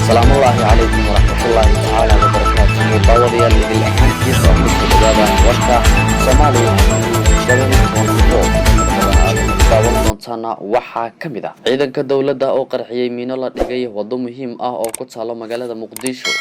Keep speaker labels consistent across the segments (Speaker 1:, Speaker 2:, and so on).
Speaker 1: السلام الله عليكم ورحمة الله تعالى وبركاته. طاولي اللي الأهم كيس أمسك الإجابة وركا سومالي دولي كونفور daawan doontaana waxaa ka mid ah ciidanka dawladda oo qarxiyay miino la dhigay wado muhiim ah oo ku taalo magaalada Muqdisho.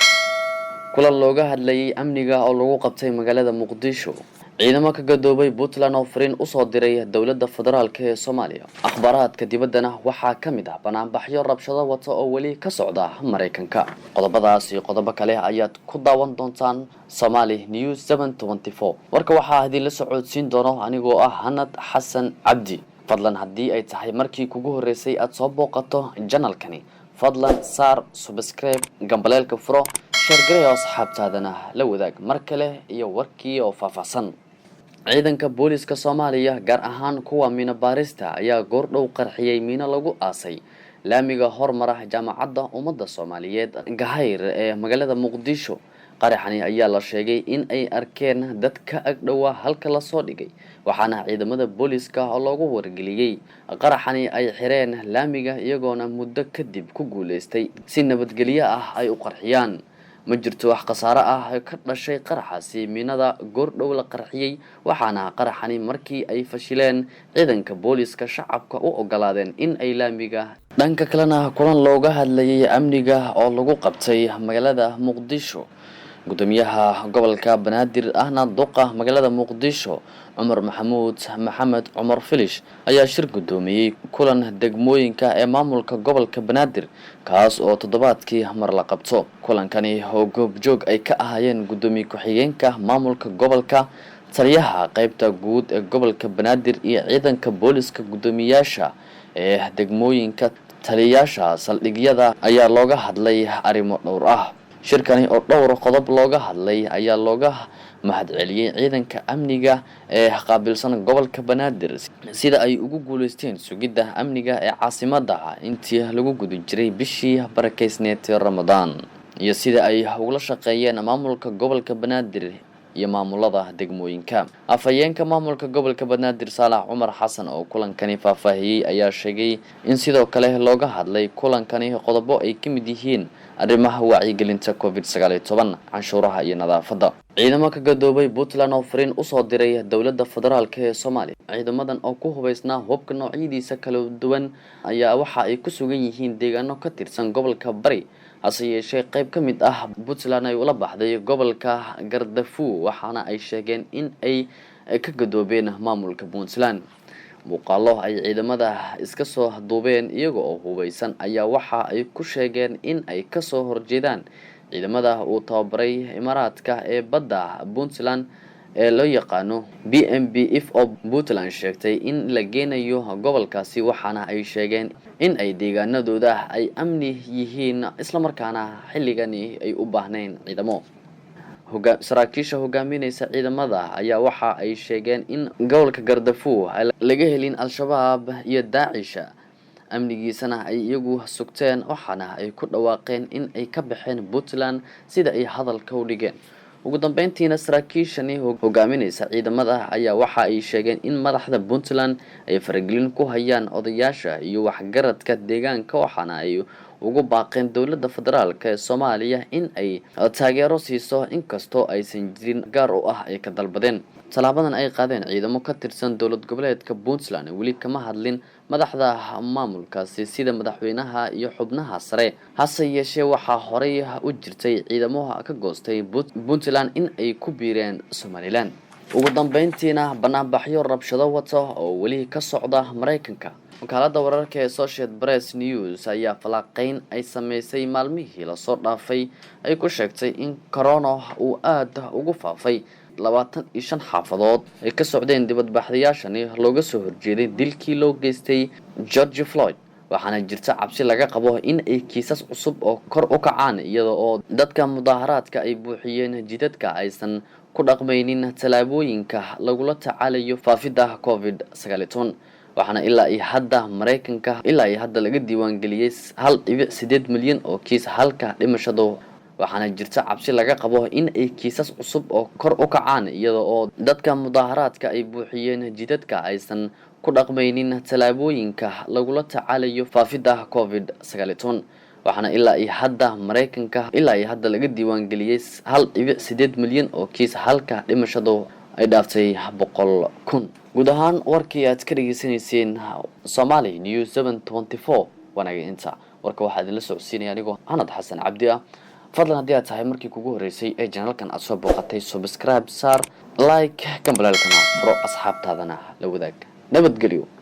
Speaker 1: kulan looga hadlayay amniga oo lagu qabtay magaalada Muqdisho. ciidamo ka gadoobay Puntland oo fariin u soo diray dawladda federaalka ee Soomaaliya. akhbaaraadka dibaddana waxaa ka mid ah banaanbaxyo rabshado wata oo wali ka socda Mareykanka. qodobadaas iyo qodobo kale ayaad ku daawan doontaan Somali News 724. warka waxaa hadii la socodsiin doono anigoo ah Hanad Xasan Cabdi. fadlan haddii ay tahay markii kugu horeysay aad soo booqato channelkani fadlan saar subscribe gambaleelka furo share gareeyo asxaabtaadana la wadaag mar kale iyo warkii oo faahfaahsan. ciidanka booliska Soomaaliya gaar ahaan kuwa miino baarista ayaa goordhow qarxiyay miino lagu aasay laamiga hormara jaamacadda ummadda Soomaaliyeed Gahayr ee magaalada Muqdisho. qaraxani ayaa la sheegay in ay arkeen dad ka ag dhawaa halka la soo dhigay, waxaana ciidamada booliska oo loogu wargeliyay qaraxani ay xireen laamiga iyagoona muddo kadib ku guuleystay si nabadgelyo ah ay u qarxiyaan. ma jirto wax khasaare ah ka dhashay qaraxaasi miinada goordhow la qarxiyay, waxaana qaraxani markii ay fashileen ciidanka booliska shacabka u ogolaadeen in ay laamiga dhanka kalena kulan looga hadlayay amniga oo lagu qabtay magaalada Muqdisho. gudoomiyaha gobolka Banaadir ahna duqa magaalada Muqdisho Cumar Maxamed Cumar Filish ayaa shir gudoomiyay kulan degmooyinka ee maamulka gobolka Banaadir kaas oo toddobaadkii mar la qabto. kulankani oo goobjoog ay ka ahaayeen gudoomiye ku-xigeenka maamulka gobolka, taliyaha qaybta guud ee gobolka Banaadir iyo ciidanka booliska gudoomiyaasha ee degmooyinka taliyaasha saldhigyada ayaa looga hadlay arrimo dhowr ah. shirkani oo dhowr qodob looga hadlay ayaa looga mahadceliyay ciidanka amniga ee qaabilsan gobolka Banaadir sida ay ugu guuleysteen sugidda amniga ee caasimadda intii lagu guda jiray bishii barakeysneed Ramadaan, iyo sida ay ula shaqeeyeen maamulka gobolka Banaadir iyo maamulada degmooyinka. afhayeenka maamulka gobolka Banaadir Saalax Cumar Xasan oo kulankani faahfaahiyay ayaa sheegay in sidoo kale looga hadlay kulankani qodobo ay ka mid yihiin arrimaha wacyigelinta COVID-19, canshuuraha iyo nadaafadda. ciidamo ka gadoobay Puntland oo fariin u soo diray dawladda federaalka ee Soomaaliya. ciidamadan oo ku hubaysnaa hubka noocyadiisa kala duwan ayaa waxa ay ku sugan yihiin deegaano ka tirsan gobolka Bari, hase yeeshee qayb ka mid ah Puntland ay ula baxday gobolka Gardafu, waxaana ay sheegeen in ay ka gadoobeen maamulka Puntland. muuqaalo ay ciidamada iska soo duubeen iyaga oo hubeysan ayaa waxa ay ku sheegeen in ay ka soo horjeedaan ciidamada uu tababaray Imaaraadka ee badda Puntland ee loo yaqaano BMPF oo Puntland sheegtay in la geenayo gobolkaasi, waxaana ay sheegeen in ay deegaanadooda ay amni yihiin isla markaana xilligani ay u baahneen ciidamo. saraakiisha hogaaminaysa ciidamada ayaa waxa ay sheegeen in gobolka Gardafu laga helin Al-Shabaab iyo Daesh, amnigiisana ay iyagu sugteen, waxaana ay ku dhawaaqeen in ay ka baxeen Puntland sida ay hadalka u dhigeen. ugu dambeyntiina saraakiishani hogaaminaysa ciidamada ayaa waxa ay sheegeen in madaxda Puntland ay faragelin ku hayaan odayaasha iyo waxgaradka deegaanka, waxaana ay ugu baaqeen dawladda federaalka ee Soomaaliya in ay taageero siiso inkastoo aysan jirin gaar u ah ay ka dalbadeen. talaabadan ay qaadeen ciidamo ka tirsan dawlad goboleedka Puntland weli kama hadlin madaxda maamulkaasi sida madaxweynaha iyo xubnaha sare, hase yeeshee waxaa horey u jirtay ciidamo ka goostay Puntland in ay ku biireen Somaliland. ugu dambeyntiina banaanbaxyo rabshado wata oo weli ka socda Mareykanka. wakaaladda wararka ee Associated Press News ayaa falanqeyn ay sameysay maalmihii la soo dhaafay ay ku sheegtay in corona uu aad ugu faafay 25 xaafadood ay ka socdeen dibadbaxayaashani looga soo horjeeday dilkii loo geystay George Floyd, waxaana jirta cabsi laga qabo in ay kiisas cusub oo kor u kacaan iyada oo dadka mudaharaadka ay buuxiyeen jidadka aysan ku dhaqmaynin talaabooyinka lagula tacaalayo faafidda COVID-19. waxaana ilaa ay hadda Mareykanka laga diiwaan geliyay 1.8 milyan oo kiis, halka dhimashadu waxaana jirta cabsi laga qabo in ay kiisas cusub oo kor u kacaan iyada oo dadka mudaharaadka ay buuxiyeen jidadka aysan ku dhaqmaynin talaabooyinka lagula tacaalayo faafidda COVID-19. waxaana ilaa iyo hadda Mareykanka laga diiwaan geliyay 1.8 milyan oo kiis halka dhimashadu ay dhaaftay 100,000. guud ahaan warkii aad ka dhageysanayseen Somali News 724 wanaga inta warka waxaa idin la socodsiinaya anigoo Anad Xasan Cabdi ah. fadlan haddii aad tahay markii kugu horeysay ee channelkan aad soo booqatay subscribe saar like kan balaalkana furo asxaabtaadana la wadaag nabadgelyo.